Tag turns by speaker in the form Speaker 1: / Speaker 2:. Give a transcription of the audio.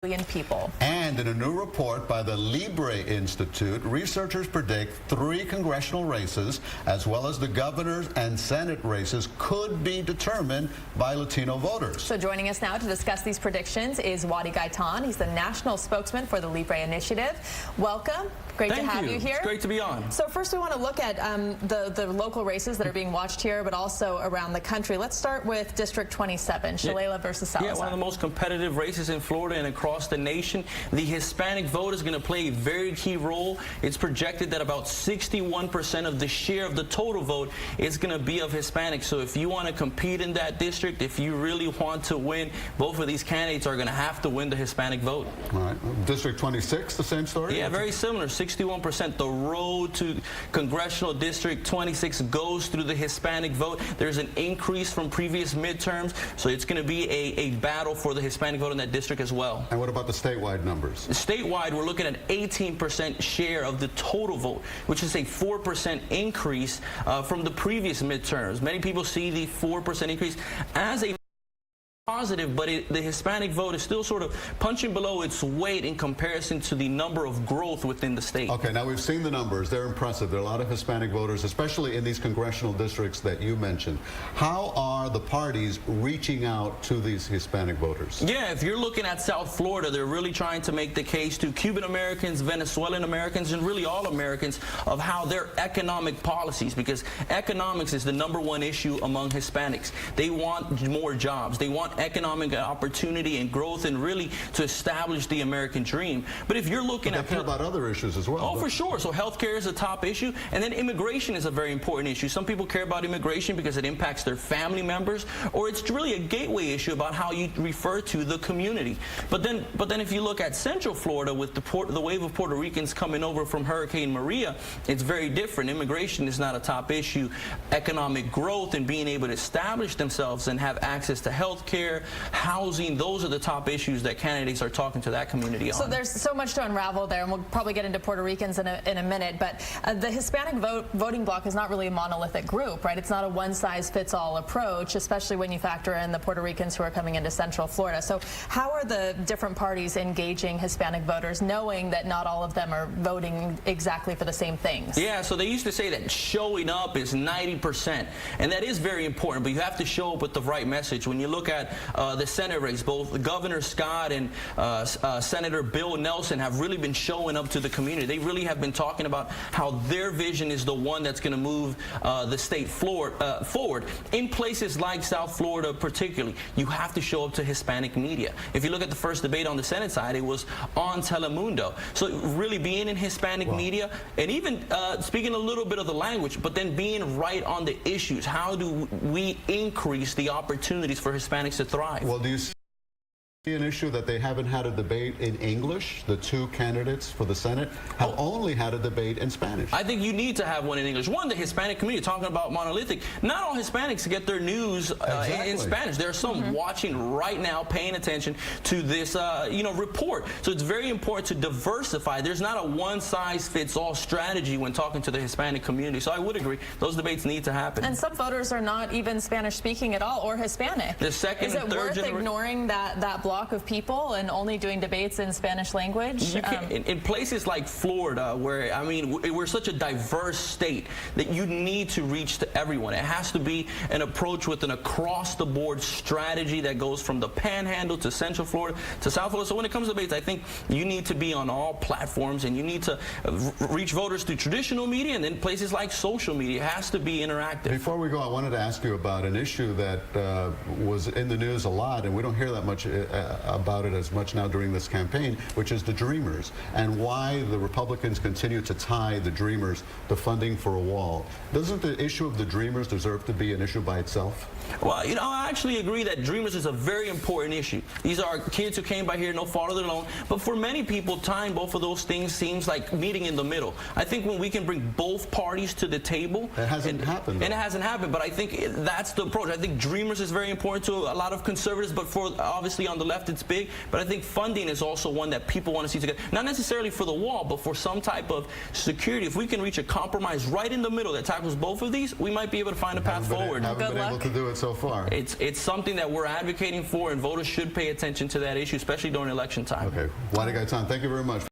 Speaker 1: million people.
Speaker 2: And in a new report by the Libre Institute, researchers predict 3 congressional races, as well as the governor's and Senate races, could be determined by Latino voters.
Speaker 1: So joining us now to discuss these predictions is Wadi Gaitan. He's the national spokesman for the Libre Initiative. Welcome. Great to have you here.
Speaker 3: It's great to be on.
Speaker 1: So first we want to look at the local races that are being watched here, but also around the country. Let's start with District 27, Shalala versus Salazar.
Speaker 3: Yeah, one of the most competitive races in Florida and across the nation. The Hispanic vote is going to play a very key role. It's projected that about 61% of the share of the total vote is going to be of Hispanics. So if you want to compete in that district, if you really want to win, both of these candidates are going to have to win the Hispanic vote.
Speaker 2: All right. District 26, the same story?
Speaker 3: Yeah, very similar. 61%. The road to Congressional District 26 goes through the Hispanic vote. There's an increase from previous midterms, so it's going to be a battle for the Hispanic vote in that district as well.
Speaker 2: And what about the statewide numbers?
Speaker 3: Statewide, we're looking at 18% share of the total vote, which is a 4% increase from the previous midterms. Many people see the 4% increase as a positive, but the Hispanic vote is still sort of punching below its weight in comparison to the number of growth within the state.
Speaker 2: Okay, now we've seen the numbers. They're impressive. There are a lot of Hispanic voters, especially in these congressional districts that you mentioned. How are the parties reaching out to these Hispanic voters?
Speaker 3: Yeah, if you're looking at South Florida, they're really trying to make the case to Cuban Americans, Venezuelan Americans, and really all Americans of how their economic policies, because economics is the #1 issue among Hispanics. They want more jobs. They want economic opportunity and growth, and really to establish the American dream. But if you're looking
Speaker 2: at... They care about other issues as well.
Speaker 3: Oh, for sure. So healthcare is a top issue, and then immigration is a very important issue. Some people care about immigration because it impacts their family members, or it's really a gateway issue about how you refer to the community. But then if you look at Central Florida with the wave of Puerto Ricans coming over from Hurricane Maria, it's very different. Immigration is not a top issue. Economic growth and being able to establish themselves and have access to healthcare, housing, those are the top issues that candidates are talking to that community on.
Speaker 1: So there's so much to unravel there, and we'll probably get into Puerto Ricans in a minute, but the Hispanic voting bloc is not really a monolithic group, right? It's not a one-size-fits-all approach, especially when you factor in the Puerto Ricans who are coming into Central Florida. So how are the different parties engaging Hispanic voters, knowing that not all of them are voting exactly for the same things?
Speaker 3: Yeah, so they used to say that showing up is 90%, and that is very important, but you have to show up with the right message. When you look at the Senate race, both Governor Scott and Senator Bill Nelson have really been showing up to the community. They really have been talking about how their vision is the one that's going to move the state forward. In places like South Florida particularly, you have to show up to Hispanic media. If you look at the first debate on the Senate side, it was on Telemundo. So really being in Hispanic media, and even speaking a little bit of the language, but then being right on the issues. How do we increase the opportunities for Hispanics to thrive?
Speaker 2: Well, do you see an issue that they haven't had a debate in English? The 2 candidates for the Senate have only had a debate in Spanish.
Speaker 3: I think you need to have one in English. One, the Hispanic community, talking about monolithic. Not all Hispanics get their news in Spanish. There are some watching right now, paying attention to this report. So it's very important to diversify. There's not a one-size-fits-all strategy when talking to the Hispanic community. So I would agree, those debates need to happen.
Speaker 1: And some voters are not even Spanish-speaking at all, or Hispanic.
Speaker 3: The second
Speaker 1: Is it
Speaker 3: and third
Speaker 1: worth ignoring that block of people and only doing debates in Spanish language?
Speaker 3: You can, in places like Florida, where, I mean, we're such a diverse state that you need to reach to everyone. It has to be an approach with an across-the-board strategy that goes from the Panhandle to Central Florida to South Florida. So when it comes to debates, I think you need to be on all platforms, and you need to reach voters through traditional media, and then places like social media. It has to be interactive.
Speaker 2: Before we go, I wanted to ask you about an issue that was in the news a lot, and we don't hear that much about it as much now during this campaign, which is the Dreamers, and why the Republicans continue to tie the Dreamers to funding for a wall. Doesn't the issue of the Dreamers deserve to be an issue by itself?
Speaker 3: Well, you know, I actually agree that Dreamers is a very important issue. These are kids who came by here, no fault of their own. But for many people, tying both of those things seems like meeting in the middle. I think when we can bring both parties to the table...
Speaker 2: It hasn't happened.
Speaker 3: And it hasn't happened, but I think that's the approach. I think Dreamers is very important to a lot of conservatives, but for obviously on the left it's big. But I think funding is also one that people want to see together. Not necessarily for the wall, but for some type of security. If we can reach a compromise right in the middle that tackles both of these, we might be able to find a path forward.
Speaker 2: Haven't been able to do it so far.
Speaker 3: It's something that we're advocating for, and voters should pay attention to that issue, especially during election time.
Speaker 2: Okay. Wadi Gaitan, thank you very much.